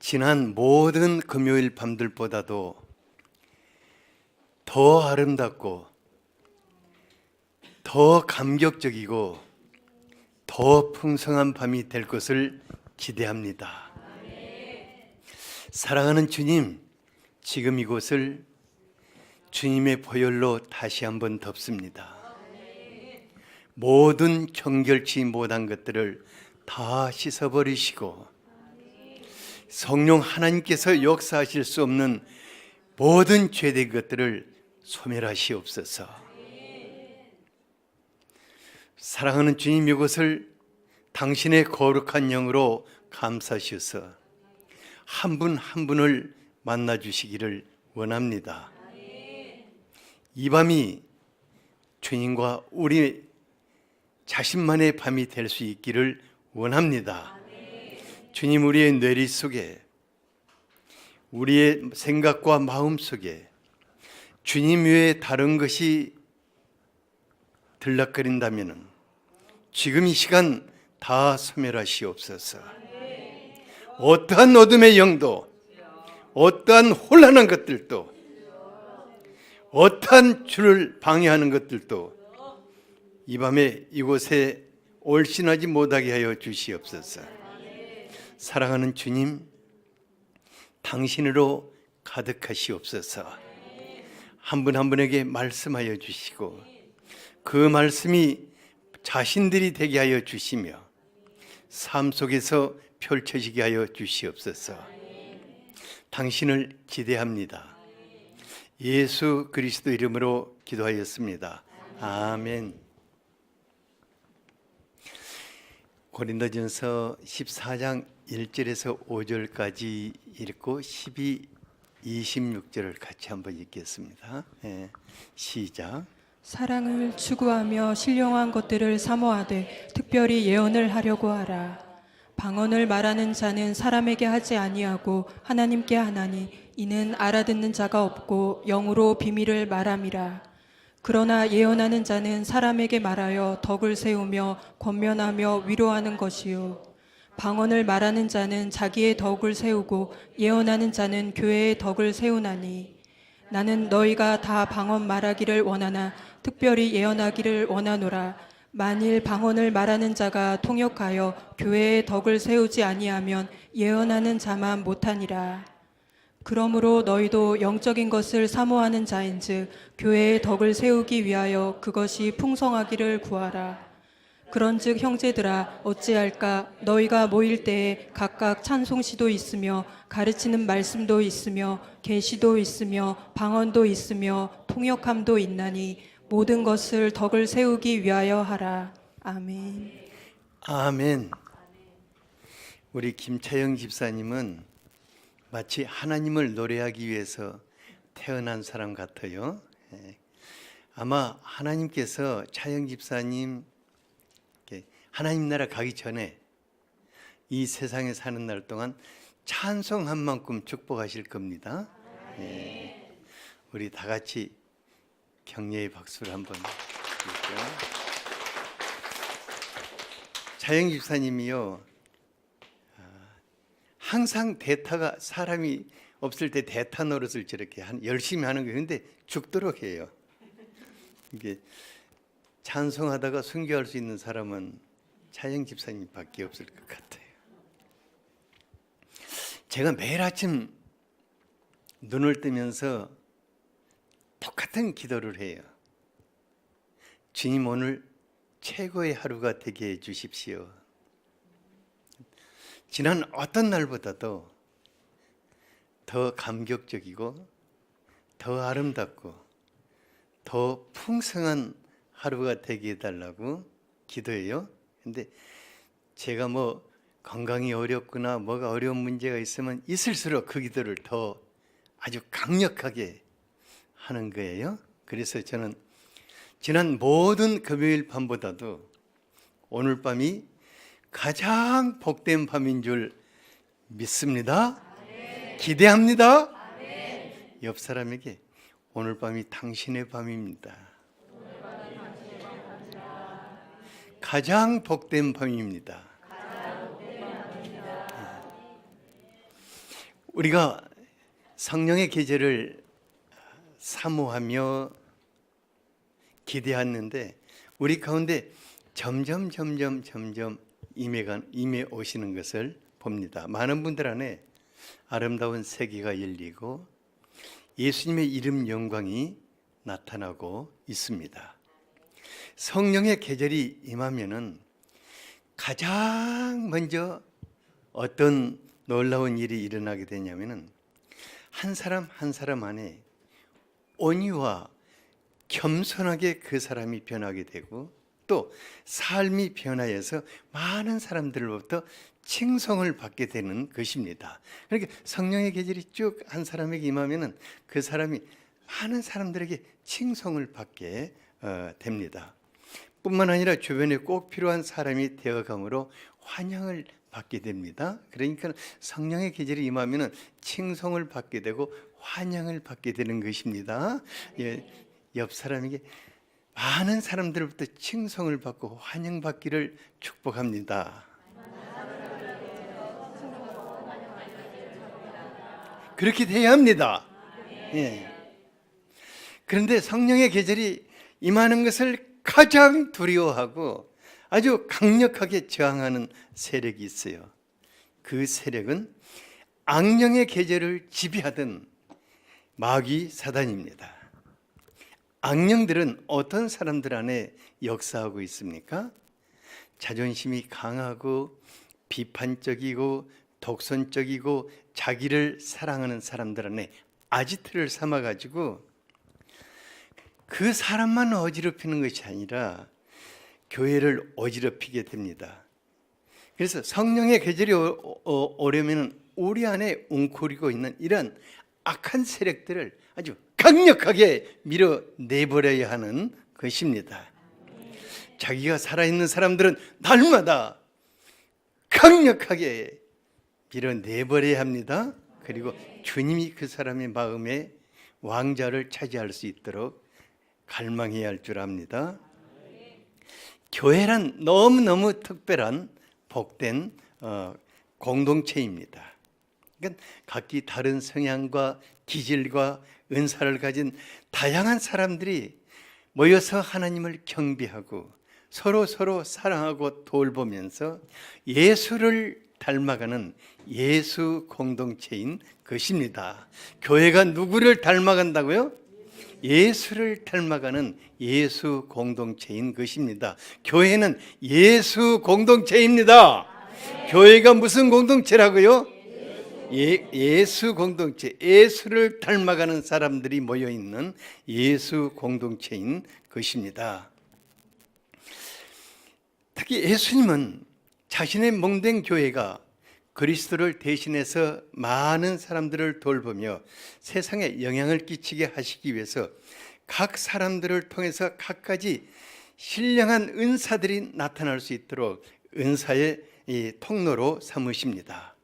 지난 모든 금요일 밤들보다도 더 아름답고 더 감격적이고 더 풍성한 밤이 될 것을 기대합니다. 사랑하는 주님, 지금 이곳을 주님의 보혈로 다시 한번 덮습니다. 모든 정결치 못한 것들을 다 씻어버리시고 성령 하나님께서 역사하실 수 없는 모든 죄된 것들을 소멸하시옵소서. 사랑하는 주님, 이곳을 당신의 거룩한 영으로 감싸셔서 한 분 한 분을 만나주시기를 원합니다. 이 밤이 주님과 우리 자신만의 밤이 될 수 있기를 원합니다. 주님, 우리의 뇌리 속에, 우리의 생각과 마음 속에 주님 외에 다른 것이 들락거린다면 지금 이 시간 다 소멸하시옵소서. 어떠한 어둠의 영도, 어떠한 혼란한 것들도, 어떠한 주를 방해하는 것들도 이 밤에 이곳에 올신하지 못하게 하여 주시옵소서. 사랑하는 주님, 당신으로 가득하시옵소서. 한 분 한 분에게 말씀하여 주시고 그 말씀이 자신들이 되게 하여 주시며 삶 속에서 펼쳐지게 하여 주시옵소서. 당신을 기대합니다. 예수 그리스도 이름으로 기도하였습니다. 아멘. 고린도전서 14장 1절에서 5절까지 읽고 12, 26절을 같이 한번 읽겠습니다. 시작. 사랑을 추구하며 신령한 것들을 사모하되 특별히 예언을 하려고 하라. 방언을 말하는 자는 사람에게 하지 아니하고 하나님께 하나니 이는 알아듣는 자가 없고 영으로 비밀을 말함이라. 그러나 예언하는 자는 사람에게 말하여 덕을 세우며 권면하며 위로하는 것이요, 방언을 말하는 자는 자기의 덕을 세우고 예언하는 자는 교회의 덕을 세우나니 나는 너희가 다 방언 말하기를 원하나 특별히 예언하기를 원하노라. 만일 방언을 말하는 자가 통역하여 교회의 덕을 세우지 아니하면 예언하는 자만 못하니라. 그러므로 너희도 영적인 것을 사모하는 자인즉 교회의 덕을 세우기 위하여 그것이 풍성하기를 구하라. 그런즉 형제들아, 어찌할까? 너희가 모일 때에 각각 찬송시도 있으며 가르치는 말씀도 있으며 계시도 있으며 방언도 있으며 통역함도 있나니 모든 것을 덕을 세우기 위하여 하라. 아멘. 아멘. 우리 김차영 집사님은 마치 하나님을 노래하기 위해서 태어난 사람 같아요. 아마 하나님께서 차영 집사님 하나님 나라 가기 전에 이 세상에 사는 날 동안 찬송한 만큼 축복하실 겁니다. 우리 다 같이 격려의 박수를 한번 드릴게요. 차영 집사님이요, 항상 대타가, 사람이 없을 때 대타 노릇을 저렇게 열심히 하는 거예요. 그런데 죽도록 해요. 이게 찬송하다가 순교할 수 있는 사람은 차영 집사님밖에 없을 것 같아요. 제가 매일 아침 눈을 뜨면서 똑같은 기도를 해요. 주님, 오늘 최고의 하루가 되게 해 주십시오. 지난 어떤 날보다도 더 감격적이고 더 아름답고 더 풍성한 하루가 되게 해달라고 기도해요. 근데 제가 뭐 건강이 어렵거나 뭐가 어려운 문제가 있으면 있을수록 그 기도를 더 아주 강력하게 하는 거예요. 그래서 저는 지난 모든 금요일 밤보다도 오늘 밤이 가장 복된 밤인 줄 믿습니다. 기대합니다. 옆 사람에게 오늘 밤이 당신의 밤입니다. 가장 복된 밤입니다. 우리가 성령의 계절을 사모하며 기대했는데 우리 가운데 점점 임해 오시는 것을 봅니다. 많은 분들 안에 아름다운 세계가 열리고 예수님의 이름 영광이 나타나고 있습니다. 성령의 계절이 임하면은 가장 먼저 어떤 놀라운 일이 일어나게 되냐면은 한 사람 한 사람 안에 온유와 겸손하게 그 사람이 변하게 되고 또 삶이 변화해서 많은 사람들로부터 칭송을 받게 되는 것입니다. 그러니까 성령의 계절이 쭉 한 사람에게 임하면은 그 사람이 많은 사람들에게 칭송을 받게 됩니다. 뿐만 아니라 주변에 꼭 필요한 사람이 되어감으로 환영을 받게 됩니다. 그러니까 성령의 계절이 임하면은 칭송을 받게 되고 환영을 받게 되는 것입니다. 예, 옆 사람에게 많은 사람들로부터 칭송을 받고 환영받기를 축복합니다. 그렇게 돼야 합니다. 예. 그런데 성령의 계절이 임하는 것을 가장 두려워하고 아주 강력하게 저항하는 세력이 있어요. 그 세력은 악령의 계절을 지배하던 마귀 사단입니다. 악령들은 어떤 사람들 안에 역사하고 있습니까? 자존심이 강하고 비판적이고 독선적이고 자기를 사랑하는 사람들 안에 아지트를 삼아가지고 그 사람만 어지럽히는 것이 아니라 교회를 어지럽히게 됩니다. 그래서 성령의 계절이 오려면 우리 안에 웅크리고 있는 이런 악한 세력들을 아주 강력하게 밀어내버려야 하는 것입니다. 자기가 살아있는 사람들은 날마다 강력하게 밀어내버려야 합니다. 그리고 주님이 그 사람의 마음에 왕자를 차지할 수 있도록 갈망해야 할 줄 압니다. 교회란 너무너무 특별한 복된 공동체입니다. 그러니까 각기 다른 성향과 기질과 은사를 가진 다양한 사람들이 모여서 하나님을 경배하고 서로 사랑하고 돌보면서 예수를 닮아가는 예수 공동체인 것입니다. 교회가 누구를 닮아간다고요? 예수를 닮아가는 예수 공동체인 것입니다. 교회는 예수 공동체입니다. 교회가 무슨 공동체라고요? 예수 공동체, 예수를 닮아가는 사람들이 모여있는 예수 공동체인 것입니다. 특히 예수님은 자신의 몽된 교회가 그리스도를 대신해서 많은 사람들을 돌보며 세상에 영향을 끼치게 하시기 위해서 각 사람들을 통해서 각가지 신령한 은사들이 나타날 수 있도록 은사의 통로로 삼으십니다.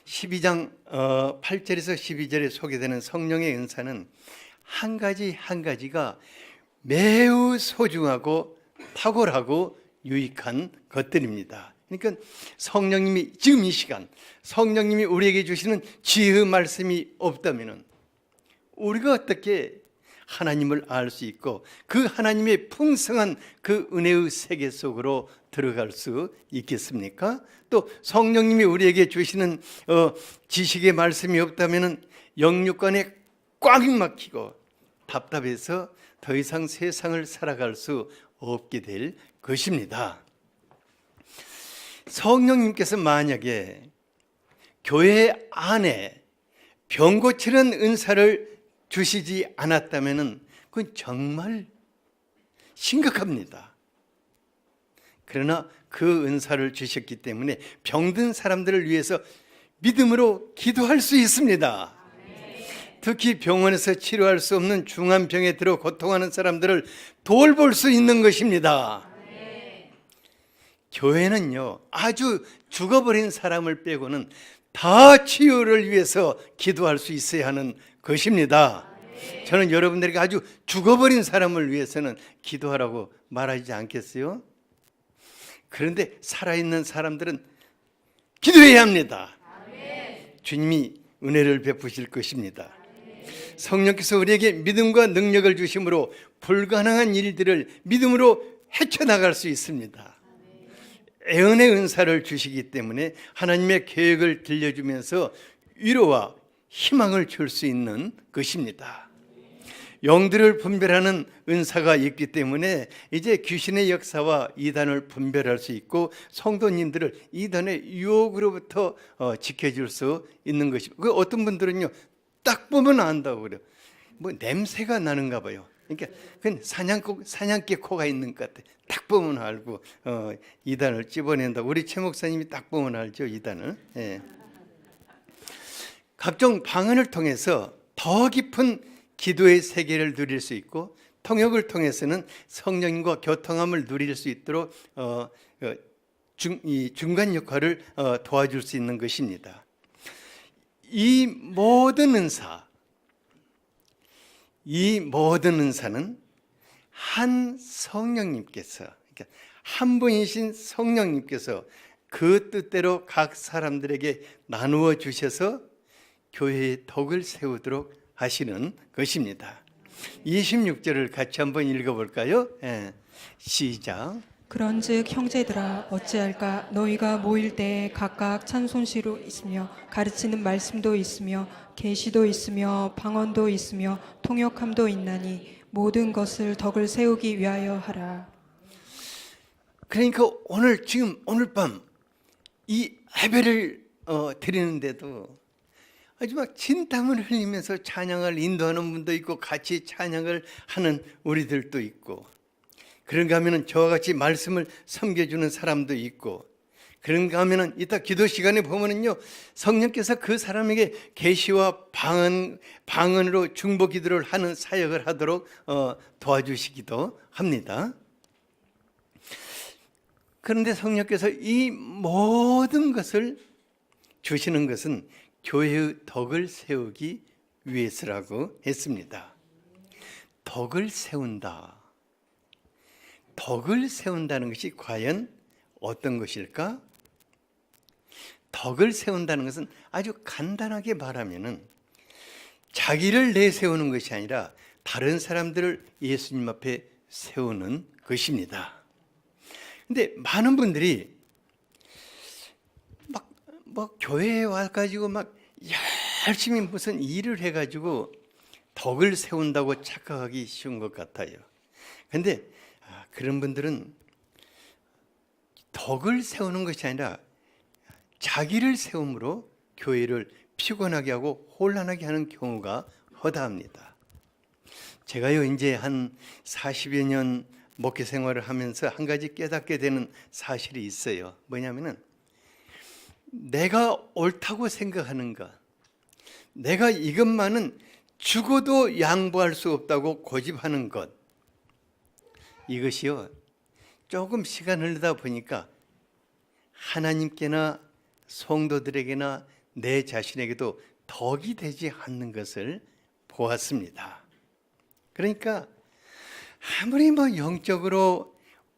12장 8절에서 12절에 소개되는 성령의 은사는 한 가지 한 가지가 매우 소중하고 탁월하고 유익한 것들입니다. 그러니까 성령님이 지금 이 시간 성령님이 우리에게 주시는 지혜의 말씀이 없다면 우리가 어떻게 하나님을 알 수 있고 그 하나님의 풍성한 그 은혜의 세계 속으로 들어갈 수 있겠습니까? 또 성령님이 우리에게 주시는 지식의 말씀이 없다면 영육간에 꽉 막히고 답답해서 더 이상 세상을 살아갈 수 없게 될 것입니다. 성령님께서 만약에 교회 안에 병 고치는 은사를 주시지 않았다면 그건 정말 심각합니다. 그러나 그 은사를 주셨기 때문에 병든 사람들을 위해서 믿음으로 기도할 수 있습니다. 특히 병원에서 치료할 수 없는 중한 병에 들어 고통하는 사람들을 돌볼 수 있는 것입니다. 교회는요, 아주 죽어버린 사람을 빼고는 다 치유를 위해서 기도할 수 있어야 하는 것입니다. 저는 여러분들에게 아주 죽어버린 사람을 위해서는 기도하라고 말하지 않겠어요? 그런데 살아있는 사람들은 기도해야 합니다. 주님이 은혜를 베푸실 것입니다. 성령께서 우리에게 믿음과 능력을 주심으로 불가능한 일들을 믿음으로 헤쳐나갈 수 있습니다. 애언의 은사를 주시기 때문에 하나님의 계획을 들려주면서 위로와 희망을 줄 수 있는 것입니다. 영들을 분별하는 은사가 있기 때문에 이제 귀신의 역사와 이단을 분별할 수 있고 성도님들을 이단의 유혹으로부터 지켜줄 수 있는 것입니다. 어떤 분들은요, 딱 보면 안다고 그래요. 뭐 냄새가 나는가 봐요. 그러니까 그건 사냥개 코가 있는 것 같아. 딱 보면 알고 이단을 찝어낸다고. 우리 최 목사님이 딱 보면 알죠, 이단을. 예. 각종 방언을 통해서 더 깊은 기도의 세계를 누릴 수 있고 통역을 통해서는 성령님과 교통함을 누릴 수 있도록 중간 역할을 도와줄 수 있는 것입니다. 이 모든 은사는 한 성령님께서, 그러니까 한 분이신 성령님께서 그 뜻대로 각 사람들에게 나누어 주셔서 교회의 덕을 세우도록 하시는 것입니다. 26절을 같이 한번 읽어볼까요? 예. 시작. 그런즉 형제들아 어찌할까 너희가 모일 때에 각각 찬송시로 있으며 가르치는 말씀도 있으며 계시도 있으며 방언도 있으며 통역함도 있나니 모든 것을 덕을 세우기 위하여 하라. 그러니까 오늘 밤 이 예배를 드리는데도 아주 막 진땀을 흘리면서 찬양을 인도하는 분도 있고 같이 찬양을 하는 우리들도 있고, 그런가 하면은 저와 같이 말씀을 섬겨주는 사람도 있고, 그런가 하면은 이따 기도 시간에 보면은요, 성령께서 그 사람에게 계시와 방언으로 중보 기도를 하는 사역을 하도록 도와주시기도 합니다. 그런데 성령께서 이 모든 것을 주시는 것은 교회의 덕을 세우기 위해서라고 했습니다. 덕을 세운다. 덕을 세운다는 것이 과연 어떤 것일까? 덕을 세운다는 것은 아주 간단하게 말하면은 자기를 내세우는 것이 아니라 다른 사람들을 예수님 앞에 세우는 것입니다. 근데 많은 분들이 교회에 와가지고 막 열심히 무슨 일을 해가지고 덕을 세운다고 착각하기 쉬운 것 같아요. 근데 그런 분들은 덕을 세우는 것이 아니라 자기를 세움으로 교회를 피곤하게 하고 혼란하게 하는 경우가 허다합니다. 제가요 이제 한 40여 년 목회 생활을 하면서 한 가지 깨닫게 되는 사실이 있어요. 뭐냐면은 내가 옳다고 생각하는 것, 내가 이것만은 죽어도 양보할 수 없다고 고집하는 것, 이것이요 조금 시간 흐르다 보니까 하나님께나 성도들에게나 내 자신에게도 덕이 되지 않는 것을 보았습니다. 그러니까 아무리 영적으로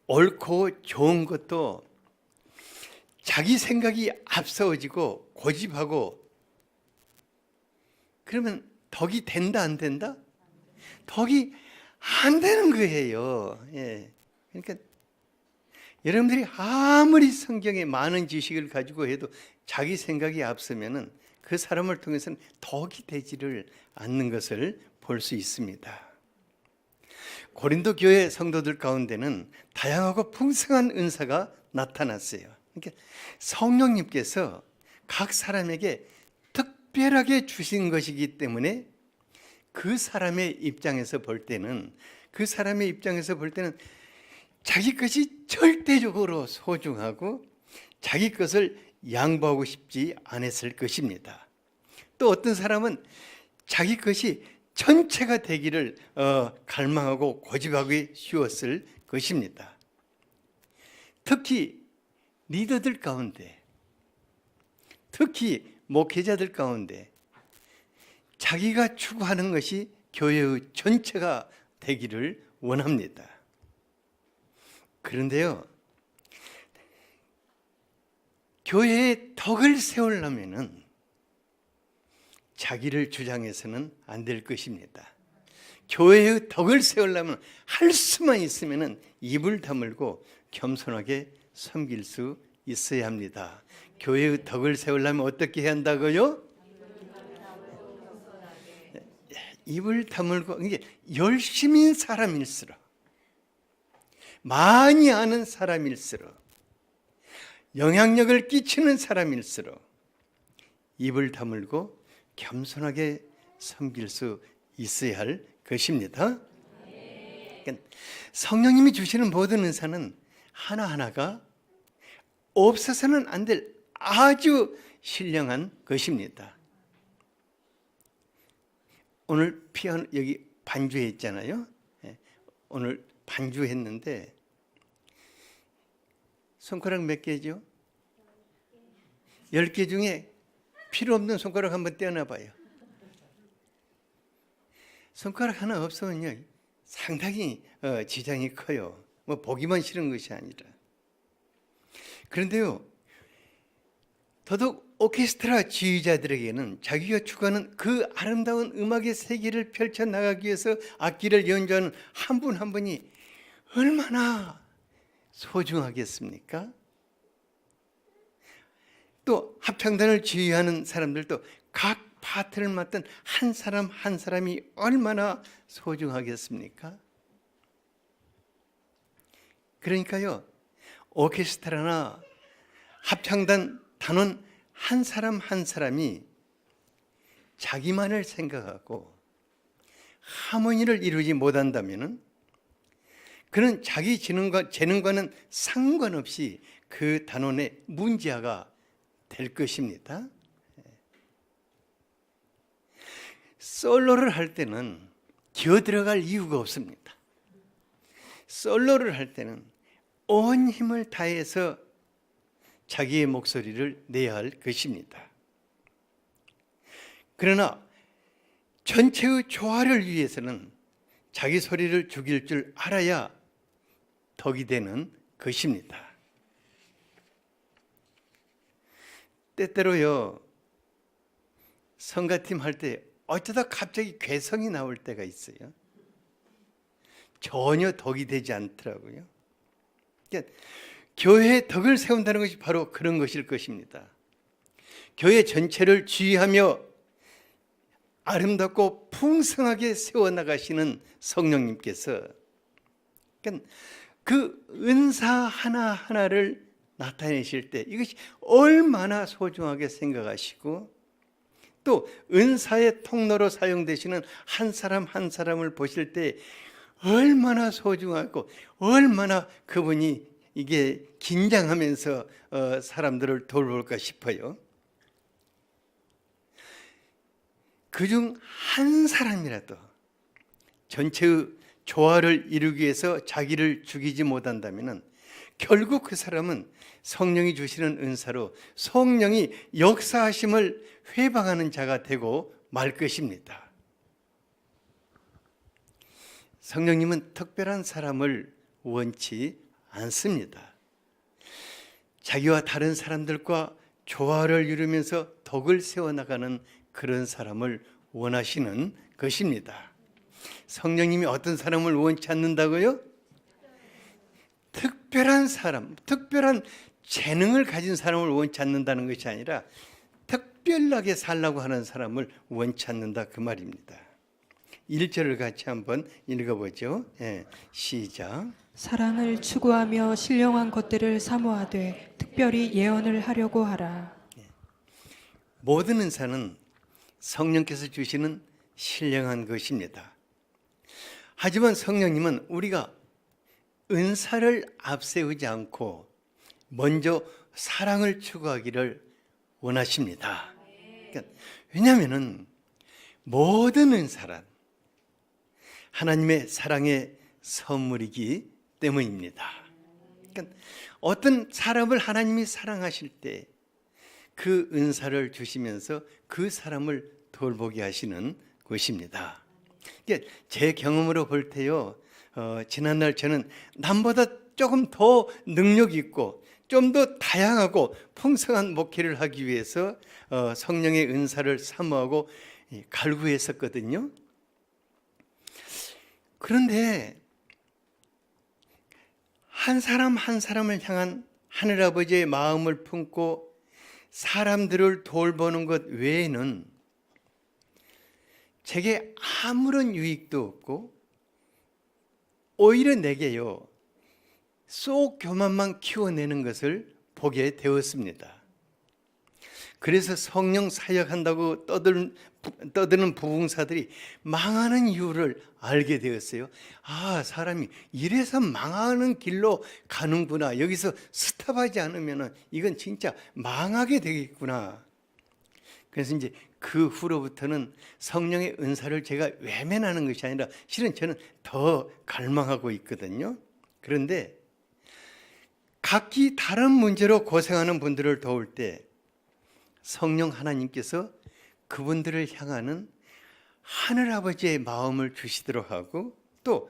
옳고 좋은 것도 자기 생각이 앞서지고 고집하고 그러면 덕이 된다 안 된다? 덕이 안 되는 거예요. 예. 그러니까 여러분들이 아무리 성경에 많은 지식을 가지고 해도 자기 생각이 앞서면은 그 사람을 통해서는 덕이 되지를 않는 것을 볼 수 있습니다. 고린도 교회 성도들 가운데는 다양하고 풍성한 은사가 나타났어요. 그러니까 성령님께서 각 사람에게 특별하게 주신 것이기 때문에 그 사람의 입장에서 볼 때는 자기 것이 절대적으로 소중하고 자기 것을 양보하고 싶지 않았을 것입니다. 또 어떤 사람은 자기 것이 전체가 되기를 갈망하고 고집하기 쉬웠을 것입니다. 특히 리더들 가운데, 특히 목회자들 가운데 자기가 추구하는 것이 교회의 전체가 되기를 원합니다. 그런데요, 교회의 덕을 세우려면은 자기를 주장해서는 안 될 것입니다. 교회의 덕을 세우려면 할 수만 있으면 입을 다물고 겸손하게 섬길 수 있어야 합니다. 교회의 덕을 세우려면 어떻게 해야 한다고요? 입을 다물고, 이게 열심인 사람일수록, 많이 아는 사람일수록, 영향력을 끼치는 사람일수록 입을 다물고 겸손하게 섬길 수 있어야 할 것입니다. 그러니까 성령님이 주시는 모든 은사는 하나하나가 없어서는 안 될 아주 신령한 것입니다. 오늘 피아노 여기 반주했잖아요. 오늘 반주했는데 손가락 몇 개죠? 10개 중에 필요 없는 손가락 한번 떼어놔 봐요. 손가락 하나 없으면요 상당히 지장이 커요. 뭐 보기만 싫은 것이 아니라. 그런데요, 더더욱 오케스트라 지휘자들에게는 자기가 추구하는 그 아름다운 음악의 세계를 펼쳐나가기 위해서 악기를 연주하는 한 분 한 분이 얼마나 소중하겠습니까? 또 합창단을 지휘하는 사람들도 각 파트를 맡은 한 사람 한 사람이 얼마나 소중하겠습니까? 그러니까요, 오케스트라나 합창단 단원 한 사람 한 사람이 자기만을 생각하고 하모니를 이루지 못한다면 그는 자기 재능과는 상관없이 그 단원의 문제아가 될 것입니다. 솔로를 할 때는 기어 들어갈 이유가 없습니다. 솔로를 할 때는 온 힘을 다해서 자기의 목소리를 내야 할 것입니다. 그러나 전체의 조화를 위해서는 자기 소리를 죽일 줄 알아야 덕이 되는 것입니다. 때때로요, 성가팀 할 때 어쩌다 갑자기 괴성이 나올 때가 있어요. 전혀 덕이 되지 않더라고요. 그러니까 교회의 덕을 세운다는 것이 바로 그런 것일 것입니다. 교회 전체를 지휘하며 아름답고 풍성하게 세워나가시는 성령님께서 그러니까 그 은사 하나하나를 나타내실 때 이것이 얼마나 소중하게 생각하시고 또 은사의 통로로 사용되시는 한 사람 한 사람을 보실 때 얼마나 소중하고 얼마나 그분이 이게 긴장하면서 사람들을 돌볼까 싶어요. 그중 한 사람이라도 전체의 조화를 이루기 위해서 자기를 죽이지 못한다면 결국 그 사람은 성령이 주시는 은사로 성령이 역사하심을 회방하는 자가 되고 말 것입니다. 성령님은 특별한 사람을 원치 않습니다. 자기와 다른 사람들과 조화를 이루면서 덕을 세워나가는 그런 사람을 원하시는 것입니다. 성령님이 어떤 사람을 원치 않는다고요? 특별한 사람, 특별한 재능을 가진 사람을 원치 않는다는 것이 아니라 특별하게 살라고 하는 사람을 원치 않는다 그 말입니다. 1절을 같이 한번 읽어보죠. 시작. 사랑을 추구하며 신령한 것들을 사모하되 특별히 예언을 하려고 하라. 모든 은사는 성령께서 주시는 신령한 것입니다. 하지만 성령님은 우리가 은사를 앞세우지 않고 먼저 사랑을 추구하기를 원하십니다. 그러니까 왜냐하면 모든 은사란 하나님의 사랑의 선물이기 때문입니다. 그러니까 어떤 사람을 하나님이 사랑하실 때 그 은사를 주시면서 그 사람을 돌보게 하시는 것입니다. 그러니까 제 경험으로 볼 때요, 지난날 저는 남보다 조금 더 능력 있고 좀 더 다양하고 풍성한 목회를 하기 위해서 성령의 은사를 사모하고 갈구했었거든요. 그런데 한 사람 한 사람을 향한 하늘아버지의 마음을 품고 사람들을 돌보는 것 외에는 제게 아무런 유익도 없고 오히려 내게요 속 교만만 키워내는 것을 보게 되었습니다. 그래서 성령 사역한다고 떠드는 부흥사들이 망하는 이유를 알게 되었어요. 아, 사람이 이래서 망하는 길로 가는구나. 여기서 스탑하지 않으면 이건 진짜 망하게 되겠구나. 그래서 이제 그 후로부터는 성령의 은사를 제가 외면하는 것이 아니라 실은 저는 더 갈망하고 있거든요. 그런데 각기 다른 문제로 고생하는 분들을 도울 때 성령 하나님께서 그분들을 향하는 하늘아버지의 마음을 주시도록 하고 또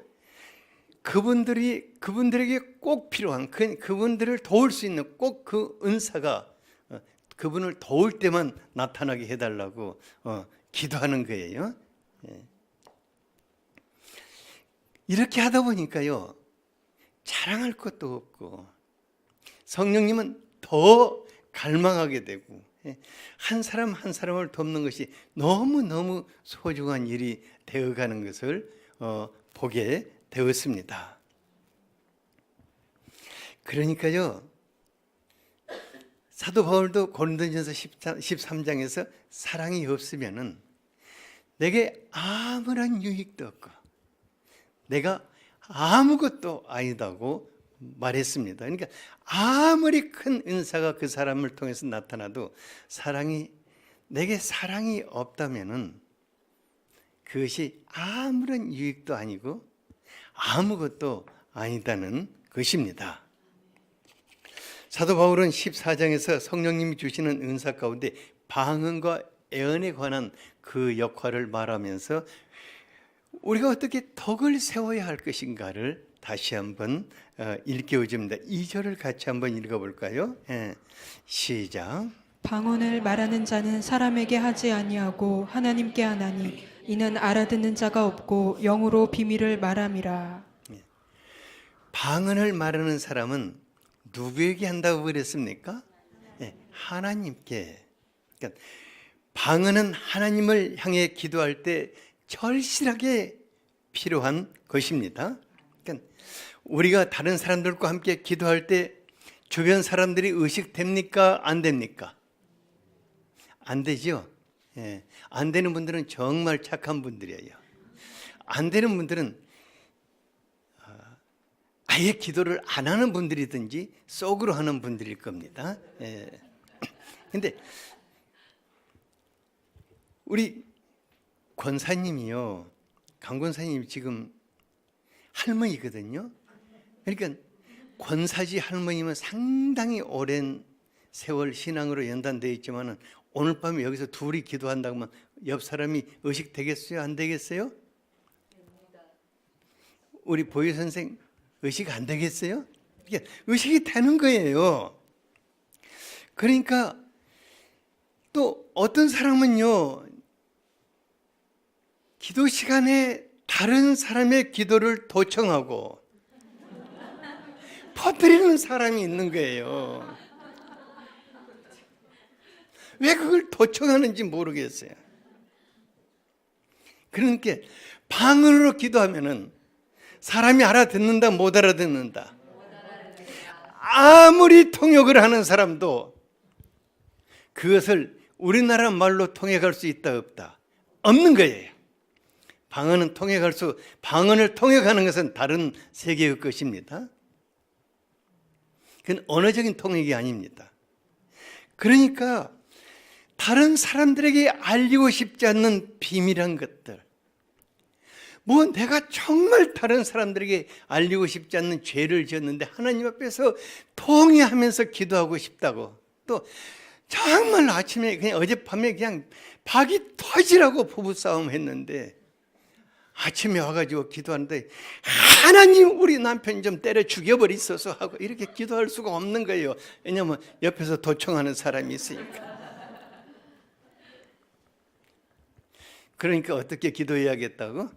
그분들에게 꼭 필요한 그분들을 도울 수 있는 꼭 그 은사가 그분을 도울 때만 나타나게 해달라고 기도하는 거예요. 이렇게 하다 보니까요 자랑할 것도 없고 성령님은 더 갈망하게 되고 한 사람 한 사람을 돕는 것이 너무너무 소중한 일이 되어가는 것을 보게 되었습니다. 그러니까요 사도 바울도 고린도전서 13장에서 사랑이 없으면은 내게 아무런 유익도 없고 내가 아무것도 아니다고 말했습니다. 그러니까 아무리 큰 은사가 그 사람을 통해서 나타나도 내게 사랑이 없다면은 그것이 아무런 유익도 아니고 아무것도 아니다는 것입니다. 사도 바울은 14장에서 성령님이 주시는 은사 가운데 방언과 애언에 관한 그 역할을 말하면서 우리가 어떻게 덕을 세워야 할 것인가를 다시 한번 일깨워줍니다. 2절을 같이 한번 읽어볼까요? 시작. 방언을 말하는 자는 사람에게 하지 아니하고 하나님께 하나니 이는 알아듣는 자가 없고 영으로 비밀을 말함이라. 방언을 말하는 사람은 누구에게 한다고 그랬습니까? 하나님께. 그러니까 방언은 하나님을 향해 기도할 때 절실하게 필요한 것입니다. 그러니까 우리가 다른 사람들과 함께 기도할 때 주변 사람들이 의식됩니까? 안 됩니까? 안 되죠? 안 되는 분들은 정말 착한 분들이에요. 안 되는 분들은 아예 기도를 안 하는 분들이든지 속으로 하는 분들일 겁니다. 근데 우리 권사님이요, 강 권사님이 지금 할머니거든요. 그러니까 권사지 할머니면 상당히 오랜 세월 신앙으로 연단되어 있지만은 오늘 밤에 여기서 둘이 기도한다고 하면 옆 사람이 의식되겠어요? 안 되겠어요? 우리 보유 선생 의식 안 되겠어요? 의식이 되는 거예요. 그러니까 또 어떤 사람은요, 기도 시간에 다른 사람의 기도를 도청하고 퍼뜨리는 사람이 있는 거예요. 왜 그걸 도청하는지 모르겠어요. 그러니까 방언으로 기도하면은 사람이 알아듣는다, 못 알아듣는다. 아무리 통역을 하는 사람도 그것을 우리나라 말로 통역할 수 있다, 없다? 없는 거예요. 방언을 통역하는 것은 다른 세계의 것입니다. 그건 언어적인 통역이 아닙니다. 그러니까 다른 사람들에게 알리고 싶지 않는 비밀한 것들, 내가 정말 다른 사람들에게 알리고 싶지 않는 죄를 지었는데 하나님 앞에서 통회하면서 기도하고 싶다고, 또 정말 아침에 그냥 어젯밤에 그냥 박이 터지라고 부부싸움 했는데 아침에 와가지고 기도하는데 하나님 우리 남편 좀 때려 죽여버리소서 하고 이렇게 기도할 수가 없는 거예요. 왜냐하면 옆에서 도청하는 사람이 있으니까. 그러니까 어떻게 기도해야겠다고?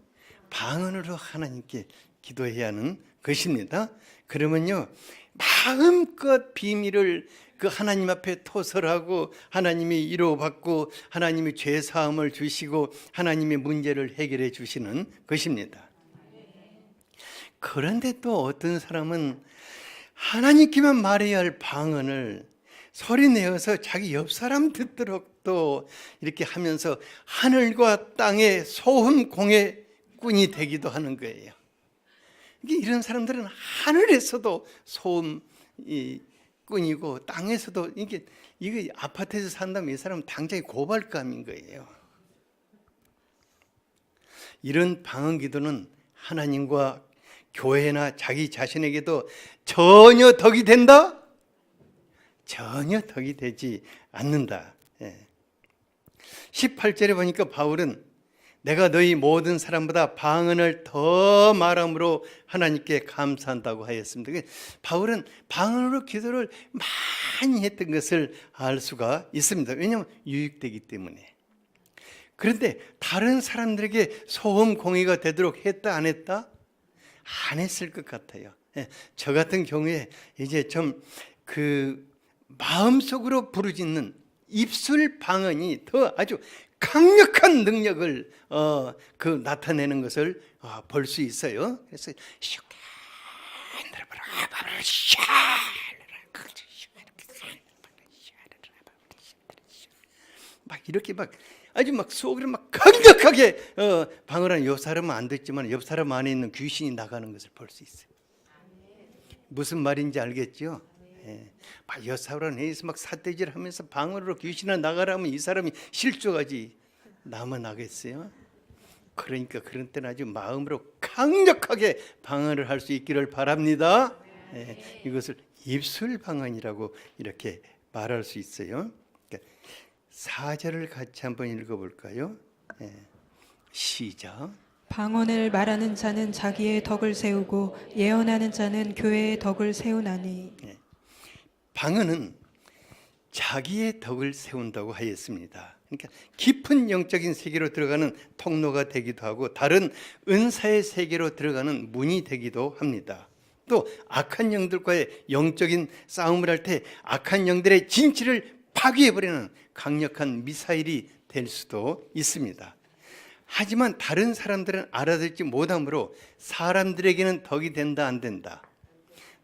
방언으로 하나님께 기도해야 하는 것입니다. 그러면요 마음껏 비밀을 그 하나님 앞에 토설하고 하나님이 위로받고 하나님이 죄 사함을 주시고 하나님의 문제를 해결해 주시는 것입니다. 그런데 또 어떤 사람은 하나님께만 말해야 할 방언을 소리내어서 자기 옆 사람 듣도록 또 이렇게 하면서 하늘과 땅의 소음 공해꾼이 되기도 하는 거예요. 이런 사람들은 하늘에서도 소음이 꾼이고 땅에서도 이거 아파트에서 산다면 이 사람은 당장에 고발감인 거예요. 이런 방언 기도는 하나님과 교회나 자기 자신에게도 전혀 덕이 된다? 전혀 덕이 되지 않는다. 18절에 보니까 바울은 내가 너희 모든 사람보다 방언을 더 말함으로 하나님께 감사한다고 하였습니다. 바울은 방언으로 기도를 많이 했던 것을 알 수가 있습니다. 왜냐하면 유익되기 때문에. 그런데 다른 사람들에게 소음 공해가 되도록 했다 안 했다? 안 했을 것 같아요. 저 같은 경우에 이제 좀 그 마음속으로 부르짖는 입술 방언이 더 아주 강력한 능력을 나타내는 것을 볼 수 있어요. 그래서 막 이렇게 막 아주 막 속으로 막 강력하게 방언하는 옆 사람은 안 듣지만 옆 사람 안에 있는 귀신이 나가는 것을 볼 수 있어요. 무슨 말인지 알겠죠? 막 옆 사람에서 막 삿대질하면서 방언으로 귀신을 나가라면 이 사람이 실족하지 나만 나겠어요? 그러니까 그런 때는 아주 마음으로 강력하게 방언을 할 수 있기를 바랍니다. 이것을 입술 방언이라고 이렇게 말할 수 있어요. 4절을 같이 한번 읽어볼까요? 시작. 방언을 말하는 자는 자기의 덕을 세우고 예언하는 자는 교회의 덕을 세우나니. 방언은 자기의 덕을 세운다고 하였습니다. 그러니까 깊은 영적인 세계로 들어가는 통로가 되기도 하고 다른 은사의 세계로 들어가는 문이 되기도 합니다. 또 악한 영들과의 영적인 싸움을 할 때 악한 영들의 진치를 파괴해버리는 강력한 미사일이 될 수도 있습니다. 하지만 다른 사람들은 알아듣지 못하므로 사람들에게는 덕이 된다 안 된다?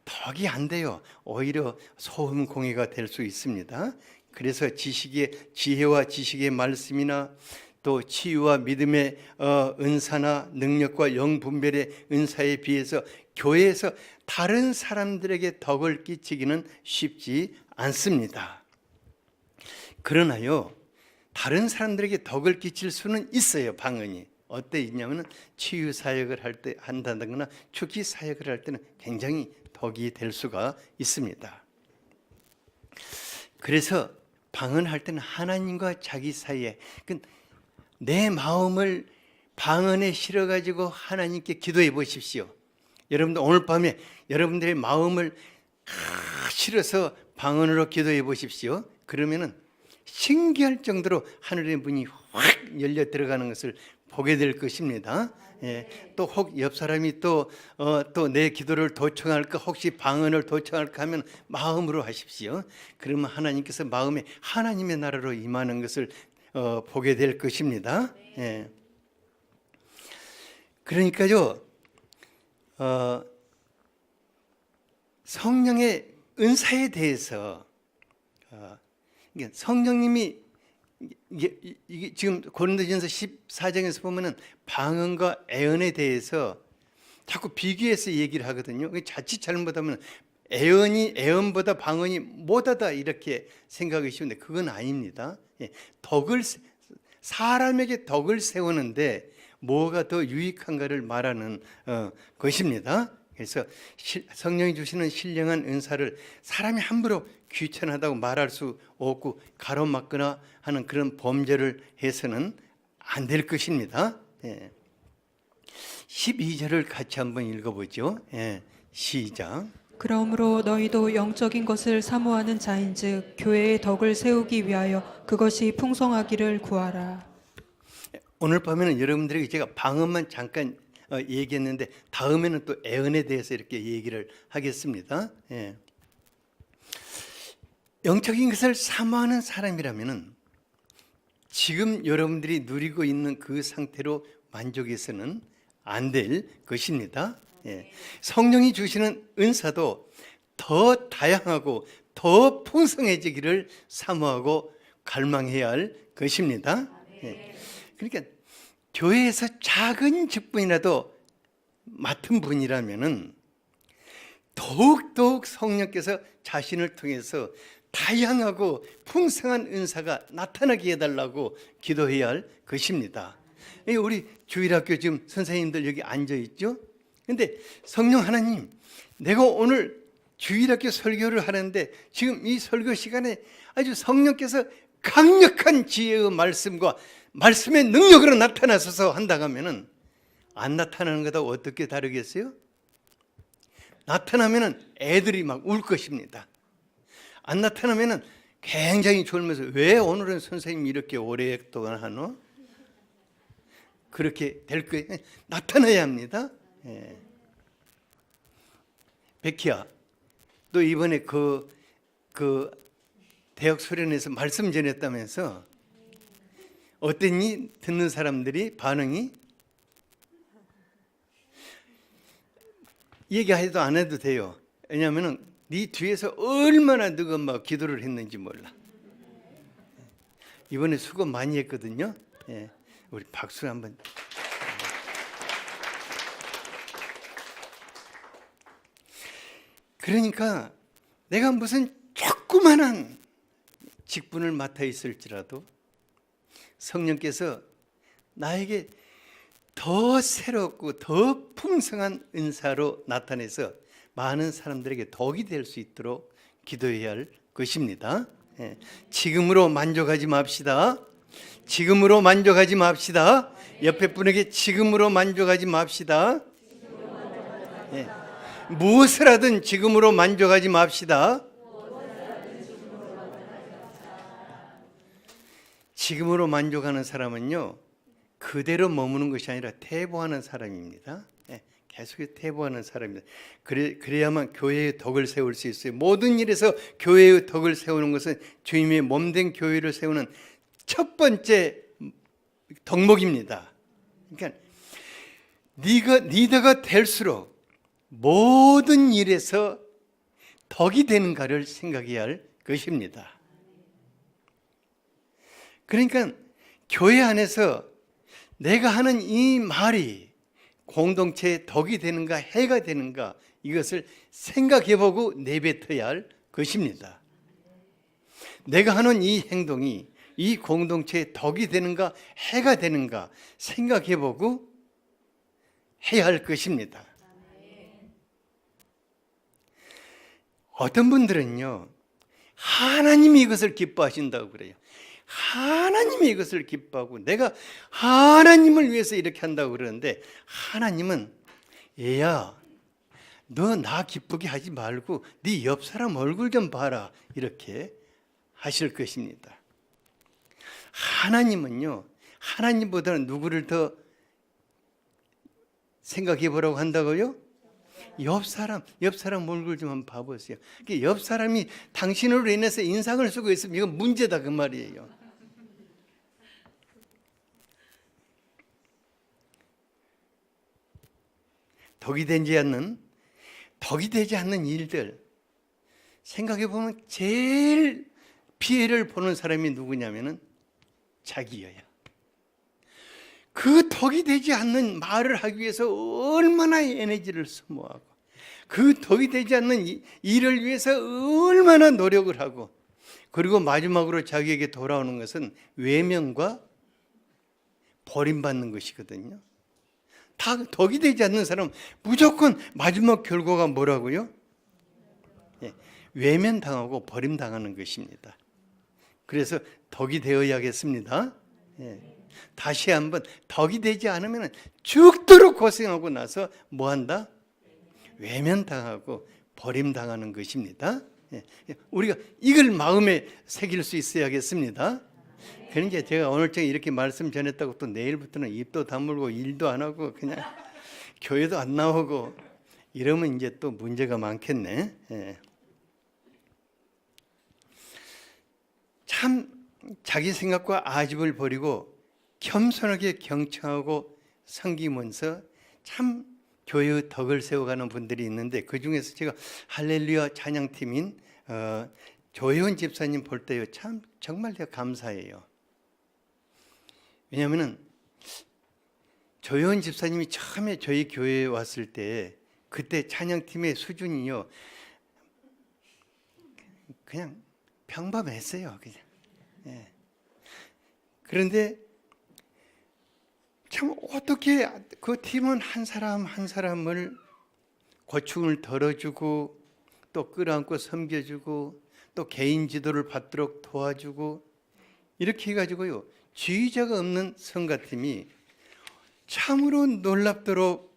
덕이 안 돼요. 오히려 소음 공해가 될 수 있습니다. 그래서 지혜와 지식의 말씀이나 또 치유와 믿음의 은사나 능력과 영분별의 은사에 비해서 교회에서 다른 사람들에게 덕을 끼치기는 쉽지 않습니다. 그러나요, 다른 사람들에게 덕을 끼칠 수는 있어요. 방언이 어때 있냐면은 치유 사역을 할 때 한다거나 축기 사역을 할 때는 굉장히 덕이 될 수가 있습니다. 그래서 방언할 때는 하나님과 자기 사이에 내 마음을 방언에 실어가지고 하나님께 기도해 보십시오. 여러분들 오늘 밤에 여러분들의 마음을 실어서 방언으로 기도해 보십시오. 그러면은 신기할 정도로 하늘의 문이 확 열려 들어가는 것을 보게 될 것입니다. 또 혹 옆 사람이 또 내 기도를 도청할까, 혹시 방언을 도청할까 하면 마음으로 하십시오. 그러면 하나님께서 마음에 하나님의 나라로 임하는 것을 보게 될 것입니다. 그러니까요, 성령의 은사에 대해서 성령님이 이게 지금 고린도전서 14장에서 보면은 방언과 애언에 대해서 자꾸 비교해서 얘기를 하거든요. 자칫 잘못하면 애언보다 방언이 못하다 이렇게 생각이 쉬운데 그건 아닙니다. 사람에게 덕을 세우는데 뭐가 더 유익한가를 말하는 것입니다. 그래서 성령이 주시는 신령한 은사를 사람이 함부로 귀천하다고 말할 수 없고 가로막거나 하는 그런 범죄를 해서는 안 될 것입니다. 12절을 같이 한번 읽어보죠. 예, 시작. 그러므로 너희도 영적인 것을 사모하는 자인즉 교회의 덕을 세우기 위하여 그것이 풍성하기를 구하라. 오늘 밤에는 여러분들에게 제가 방언만 잠깐 얘기했는데 다음에는 또 애언에 대해서 이렇게 얘기를 하겠습니다. 예. 영적인 것을 사모하는 사람이라면은 지금 여러분들이 누리고 있는 그 상태로 만족해서는 안 될 것입니다. 예. 성령이 주시는 은사도 더 다양하고 더 풍성해지기를 사모하고 갈망해야 할 것입니다. 예. 그러니까 교회에서 작은 직분이라도 맡은 분이라면은 더욱더욱 성령께서 자신을 통해서 다양하고 풍성한 은사가 나타나게 해달라고 기도해야 할 것입니다. 우리 주일학교 지금 선생님들 여기 앉아 있죠? 근데 성령 하나님, 내가 오늘 주일학교 설교를 하는데 지금 이 설교 시간에 아주 성령께서 강력한 지혜의 말씀과 말씀의 능력으로 나타나셔서 한다고 하면은 안 나타나는 거다 어떻게 다르겠어요? 나타나면은 애들이 막 울 것입니다. 안 나타나면은 굉장히 졸면서 왜 오늘은 선생님이 이렇게 오랫동안 하노? 그렇게 될 거예요. 나타나야 합니다. 예. 백희야, 너 이번에 그 대학 수련회에서 말씀 전했다면서 어땠니? 듣는 사람들이 반응이? 얘기해도 안 해도 돼요. 왜냐하면 네 뒤에서 얼마나 너가 막 기도를 했는지 몰라. 이번에 수고 많이 했거든요. 예. 우리 박수 한번. 그러니까 내가 무슨 조그만한 직분을 맡아 있을지라도 성령께서 나에게 더 새롭고 더 풍성한 은사로 나타내서 많은 사람들에게 덕이 될 수 있도록 기도해야 할 것입니다. 예. 지금으로 만족하지 맙시다. 지금으로 만족하지 맙시다. 옆에 분에게 지금으로 만족하지 맙시다. 예. 무엇을 하든 지금으로 만족하지 맙시다. 지금으로 만족하는 사람은요, 그대로 머무는 것이 아니라 퇴보하는 사람입니다. 예, 계속 퇴보하는 사람입니다. 그래야만 교회의 덕을 세울 수 있어요. 모든 일에서 교회의 덕을 세우는 것은 주님의 몸된 교회를 세우는 첫 번째 덕목입니다. 그러니까 리더가 될수록 모든 일에서 덕이 되는가를 생각해야 할 것입니다. 그러니까 교회 안에서 내가 하는 이 말이 공동체에 덕이 되는가 해가 되는가 이것을 생각해보고 내뱉어야 할 것입니다. 내가 하는 이 행동이 이 공동체에 덕이 되는가 해가 되는가 생각해보고 해야 할 것입니다. 어떤 분들은요, 하나님이 이것을 기뻐하신다고 그래요. 하나님이 이것을 기뻐하고 내가 하나님을 위해서 이렇게 한다고 그러는데 하나님은 얘야, 너 나 기쁘게 하지 말고 네 옆 사람 얼굴 좀 봐라 이렇게 하실 것입니다. 하나님은요, 하나님보다는 누구를 더 생각해 보라고 한다고요? 옆 사람 얼굴 좀 한번 봐보세요. 옆 사람이 당신으로 인해서 인상을 쓰고 있으면 이건 문제다 그 말이에요. 덕이 되지 않는 일들 생각해 보면 제일 피해를 보는 사람이 누구냐면은 자기여야. 그 덕이 되지 않는 말을 하기 위해서 얼마나 에너지를 소모하고 그 덕이 되지 않는 일을 위해서 얼마나 노력을 하고 그리고 마지막으로 자기에게 돌아오는 것은 외면과 버림받는 것이거든요. 다 덕이 되지 않는 사람은 무조건 마지막 결과가 뭐라고요? 예, 외면당하고 버림당하는 것입니다. 그래서 덕이 되어야겠습니다. 예. 다시 한번 덕이 되지 않으면 죽도록 고생하고 나서 뭐 한다? 외면당하고 버림당하는 것입니다. 우리가 이걸 마음에 새길 수 있어야겠습니다. 그러니까 제가 오늘 저녁에 이렇게 말씀 전했다고 또 내일부터는 입도 다물고 일도 안 하고 그냥 교회도 안 나오고 이러면 이제 또 문제가 많겠네. 참 자기 생각과 아집을 버리고 겸손하게 경청하고 섬기면서 참 교회의 덕을 세워가는 분들이 있는데, 그 중에서 제가 할렐루야 찬양팀인 조혜원 집사님 볼 때요, 참 정말 제가 감사해요. 왜냐하면은 조혜원 집사님이 처음에 저희 교회에 왔을 때 그때 찬양팀의 수준이요, 그냥 평범했어요. 그냥. 그런데 참 어떻게 그 팀은 한 사람 한 사람을 고충을 덜어주고 또 끌어안고 섬겨주고 또 개인 지도를 받도록 도와주고 이렇게 해가지고요, 지휘자가 없는 성가팀이 참으로 놀랍도록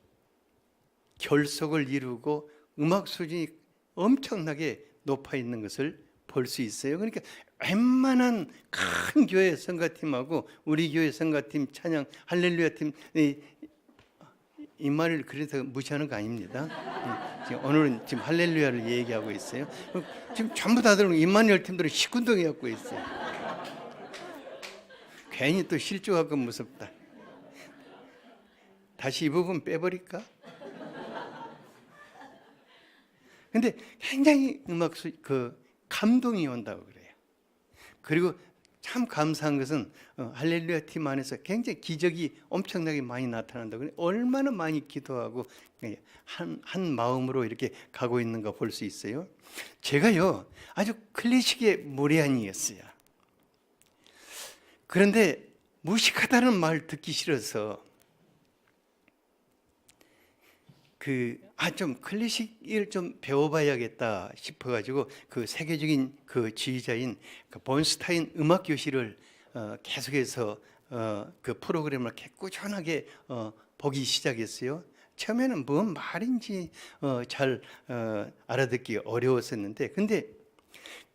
결속을 이루고 음악 수준이 엄청나게 높아 있는 것을 볼 수 있어요. 그러니까 웬만한 큰 교회 성가팀하고 우리 교회 성가팀 찬양 할렐루야 팀, 이 말을 그래서 무시하는 거 아닙니다. 지금 오늘은 지금 할렐루야를 얘기하고 있어요. 지금 전부 다들 임마누엘 팀들은 시큰둥이 갖고 있어요. 괜히 또 실족하고 무섭다. 다시 이 부분 빼버릴까? 근데 굉장히 음악 감동이 온다고 그래요. 그리고 참 감사한 것은 할렐루야 팀 안에서 굉장히 기적이 엄청나게 많이 나타난다고. 얼마나 많이 기도하고 한 마음으로 이렇게 가고 있는가 볼 수 있어요. 제가요 아주 클래식의 모래안이었어요. 그런데 무식하다는 말 듣기 싫어서 좀 클래식을 좀 배워봐야겠다 싶어가지고 그 세계적인 그 지휘자인 그 본스타인 음악 교실을 계속해서 그 프로그램을 꾸준하게 보기 시작했어요. 처음에는 뭔 말인지 잘 알아듣기 어려웠었는데, 근데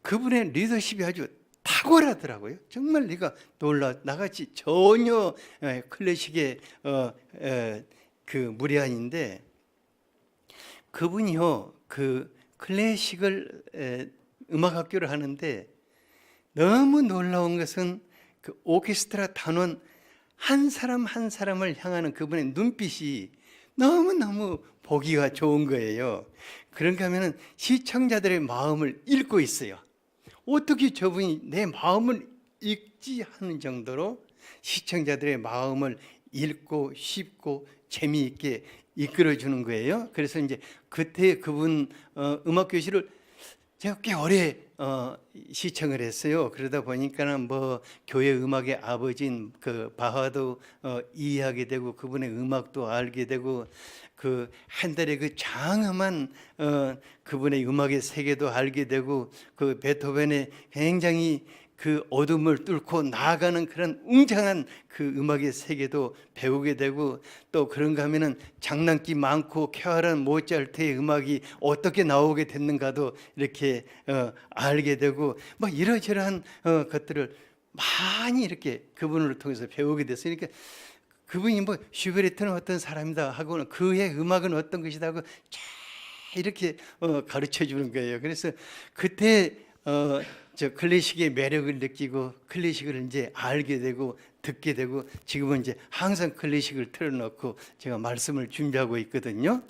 그분의 리더십이 아주 탁월하더라고요. 정말 내가 나같이 전혀 클래식의 그 무례한인데, 그분이요 그 클래식을 음악학교를 하는데 너무 놀라운 것은 그 오케스트라 단원 한 사람 한 사람을 향하는 그분의 눈빛이 너무너무 보기가 좋은 거예요. 그런가 하면은 시청자들의 마음을 읽고 있어요. 어떻게 저분이 내 마음을 읽지 하는 정도로 시청자들의 마음을 읽고 쉽고 재미있게 이끌어주는 거예요. 그래서 이제 그때 그분 음악 교실을 제가 꽤 오래 시청을 했어요. 그러다 보니까는 뭐 교회 음악의 아버지인 그 바하도 이해하게 되고 그분의 음악도 알게 되고 그 핸델의 그 장엄한 그분의 음악의 세계도 알게 되고 그 베토벤의 굉장히 그 어둠을 뚫고 나아가는 그런 웅장한 그 음악의 세계도 배우게 되고, 또 그런가 하면은 장난기 많고 쾌활한 모차르트의 음악이 어떻게 나오게 됐는가도 이렇게 알게 되고, 뭐 이러저러한 것들을 많이 이렇게 그분을 통해서 배우게 됐어요. 그러니까 그분이 뭐 슈베르트는 어떤 사람이다 하고는 그의 음악은 어떤 것이다 하고 쫙 이렇게 가르쳐 주는 거예요. 그래서 그때 저 클래식의 매력을 느끼고 클래식을 이제 알게 되고 듣게 되고, 지금은 이제 항상 클래식을 틀어놓고 제가 말씀을 준비하고 있거든요.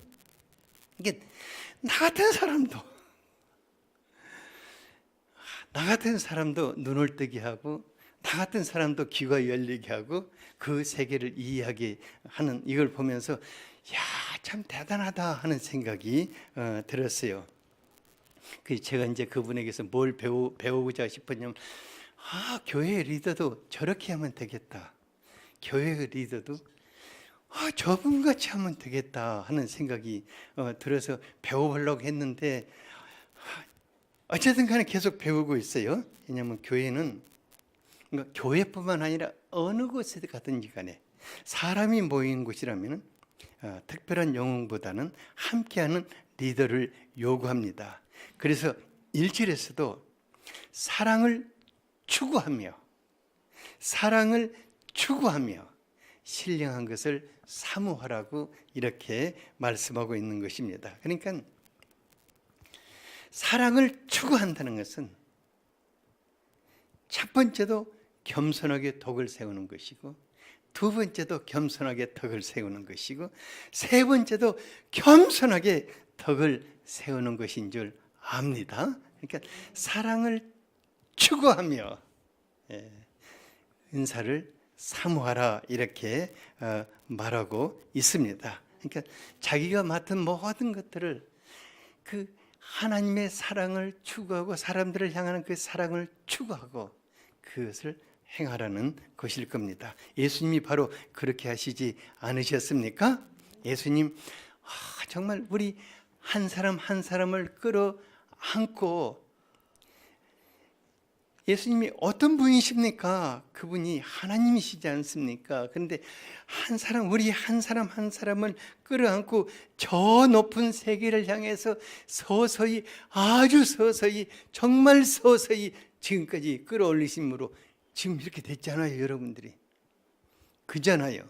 이게 나 같은 사람도 눈을 뜨게 하고 나 같은 사람도 귀가 열리게 하고 그 세계를 이해하게 하는, 이걸 보면서 야, 참 대단하다 하는 생각이 들었어요. 그 제가 이제 그분에게서 뭘 배우고자 싶었냐면, 교회 리더도 저렇게 하면 되겠다. 교회 리더도 저분같이 하면 되겠다 하는 생각이 들어서 배워보려고 했는데, 어쨌든 간에 계속 배우고 있어요. 왜냐하면 교회는, 그러니까 교회뿐만 아니라 어느 곳에 가든지 간에 사람이 모인 곳이라면 특별한 영웅보다는 함께하는 리더를 요구합니다. 그래서 1절에서도 사랑을 추구하며 신령한 것을 사모하라고 이렇게 말씀하고 있는 것입니다. 그러니까 사랑을 추구한다는 것은 첫 번째도 겸손하게 덕을 세우는 것이고, 두 번째도 겸손하게 덕을 세우는 것이고, 세 번째도 겸손하게 덕을 세우는 것인 줄 압니다. 그러니까 사랑을 추구하며 은사를 사모하라 이렇게 말하고 있습니다. 그러니까 자기가 맡은 모든 것들을 그 하나님의 사랑을 추구하고 사람들을 향하는 그 사랑을 추구하고 그것을 행하라는 것일 겁니다. 예수님이 바로 그렇게 하시지 않으셨습니까? 예수님 정말 우리 한 사람 한 사람을 끌어안고, 예수님이 어떤 분이십니까? 그분이 하나님이시지 않습니까? 그런데 우리 한 사람 한 사람을 끌어안고 저 높은 세계를 향해서 서서히, 아주 서서히, 정말 서서히 지금까지 끌어올리심으로 지금 이렇게 됐잖아요, 여러분들이. 그잖아요.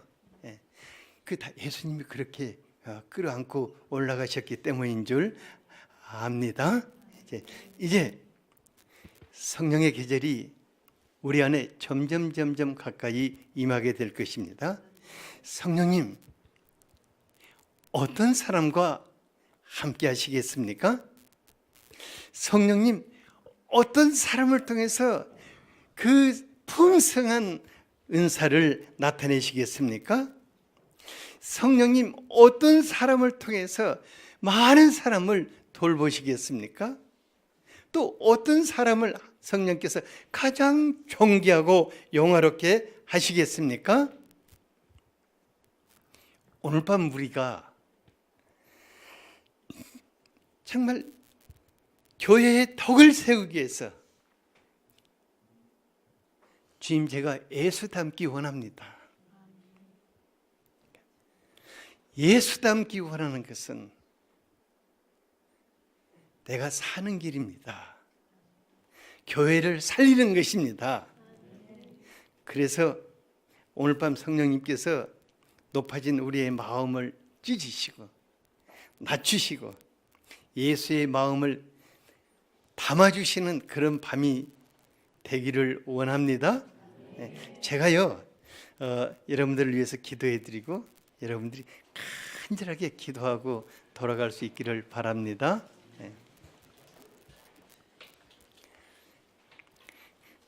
예수님이 그렇게 끌어안고 올라가셨기 때문인 줄 압니다. 이제 성령의 계절이 우리 안에 점점 가까이 임하게 될 것입니다. 성령님, 어떤 사람과 함께 하시겠습니까? 성령님, 어떤 사람을 통해서 그 풍성한 은사를 나타내시겠습니까? 성령님, 어떤 사람을 통해서 많은 사람을 돌보시겠습니까? 또 어떤 사람을 성령께서 가장 존귀하고 영화롭게 하시겠습니까? 오늘 밤 우리가 정말 교회의 덕을 세우기 위해서 주님, 제가 예수 닮기 원합니다. 예수 닮기 원하는 것은 내가 사는 길입니다. 교회를 살리는 것입니다. 그래서 오늘 밤 성령님께서 높아진 우리의 마음을 찢으시고 낮추시고 예수의 마음을 담아주시는 그런 밤이 되기를 원합니다. 제가요 여러분들을 위해서 기도해드리고 여러분들이 간절하게 기도하고 돌아갈 수 있기를 바랍니다.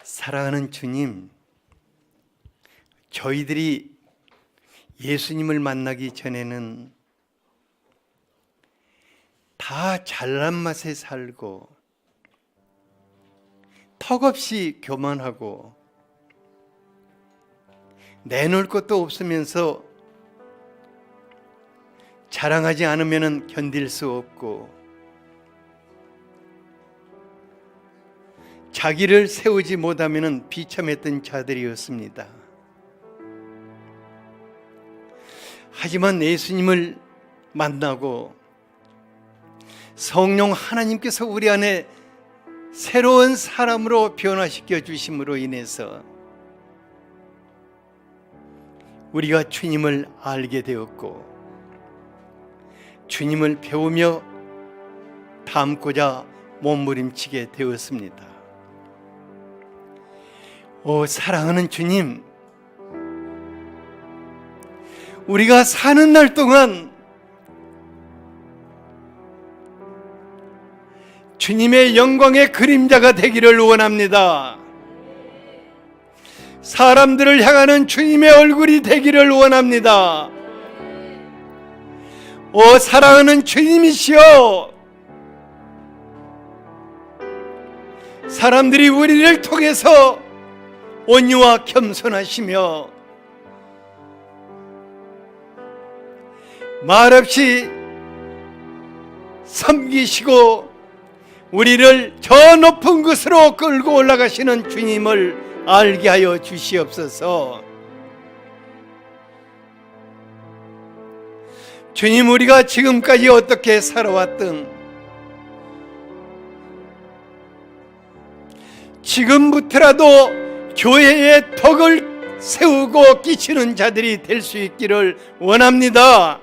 사랑하는 주님, 저희들이 예수님을 만나기 전에는 다 잘난 맛에 살고 턱없이 교만하고 내놓을 것도 없으면서 자랑하지 않으면 견딜 수 없고 자기를 세우지 못하면 비참했던 자들이었습니다. 하지만 예수님을 만나고 성령 하나님께서 우리 안에 새로운 사람으로 변화시켜 주심으로 인해서 우리가 주님을 알게 되었고 주님을 배우며 닮고자 몸부림치게 되었습니다. 오 사랑하는 주님, 우리가 사는 날 동안 주님의 영광의 그림자가 되기를 원합니다. 사람들을 향하는 주님의 얼굴이 되기를 원합니다. 오 사랑하는 주님이시여, 사람들이 우리를 통해서 온유와 겸손하시며 말없이 섬기시고 우리를 저 높은 곳으로 끌고 올라가시는 주님을 알게 하여 주시옵소서. 주님, 우리가 지금까지 어떻게 살아왔든 지금부터라도 교회의 덕을 세우고 끼치는 자들이 될 수 있기를 원합니다.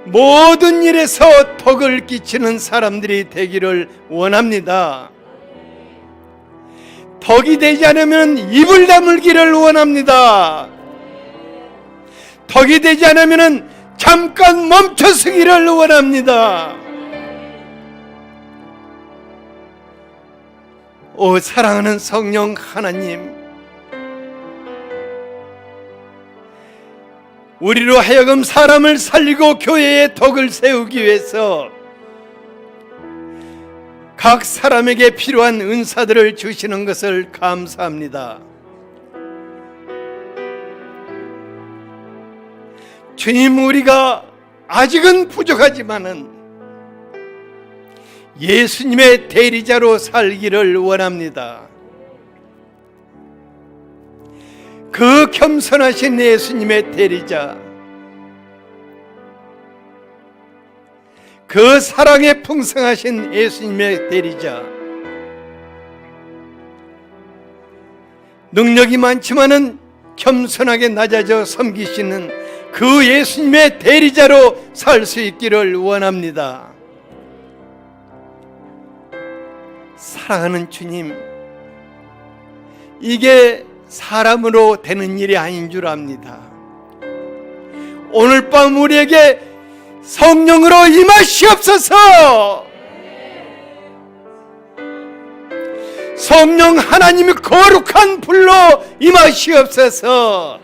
모든 일에서 덕을 끼치는 사람들이 되기를 원합니다. 덕이 되지 않으면 입을 다물기를 원합니다. 덕이 되지 않으면 잠깐 멈춰서기를 원합니다. 오 사랑하는 성령 하나님, 우리로 하여금 사람을 살리고 교회의 덕을 세우기 위해서 각 사람에게 필요한 은사들을 주시는 것을 감사합니다. 주님, 우리가 아직은 부족하지만은 예수님의 대리자로 살기를 원합니다. 그 겸손하신 예수님의 대리자, 그 사랑에 풍성하신 예수님의 대리자, 능력이 많지만은 겸손하게 낮아져 섬기시는 그 예수님의 대리자로 살 수 있기를 원합니다. 사랑하는 주님, 이게 사람으로 되는 일이 아닌 줄 압니다. 오늘 밤 우리에게 성령으로 임하시옵소서. 성령 하나님이 거룩한 불로 임하시옵소서.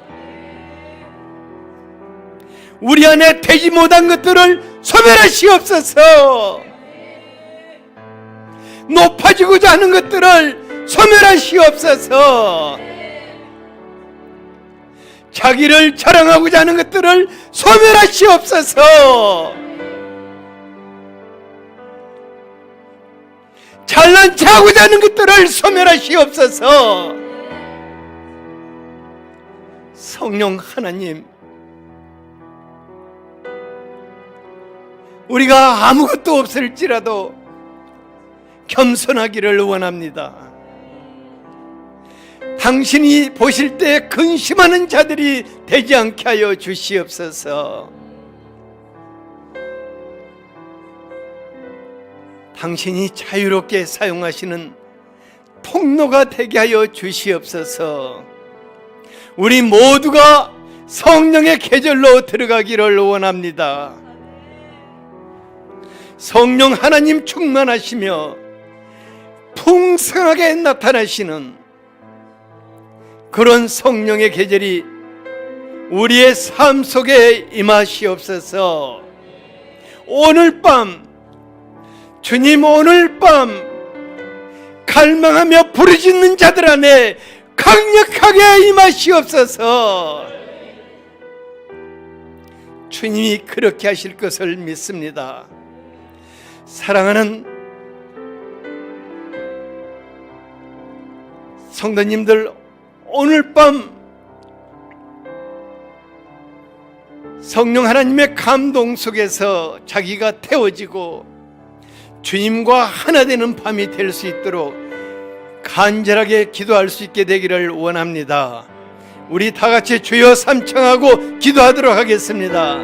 우리 안에 되지 못한 것들을 소멸하시옵소서. 높아지고자 하는 것들을 소멸하시옵소서. 자기를 자랑하고자 하는 것들을 소멸하시옵소서. 잘난 체하고자 하는 것들을 소멸하시옵소서. 성령 하나님, 우리가 아무것도 없을지라도 겸손하기를 원합니다. 당신이 보실 때 근심하는 자들이 되지 않게 하여 주시옵소서. 당신이 자유롭게 사용하시는 통로가 되게 하여 주시옵소서. 우리 모두가 성령의 계절로 들어가기를 원합니다. 성령 하나님 충만하시며 풍성하게 나타나시는 그런 성령의 계절이 우리의 삶 속에 임하시옵소서. 오늘 밤, 주님, 오늘 밤 갈망하며 부르짖는 자들 안에 강력하게 임하시옵소서. 주님이 그렇게 하실 것을 믿습니다. 사랑하는 성도님들, 오늘 밤 성령 하나님의 감동 속에서 자기가 태워지고 주님과 하나 되는 밤이 될 수 있도록 간절하게 기도할 수 있게 되기를 원합니다. 우리 다 같이 주여 삼청하고 기도하도록 하겠습니다.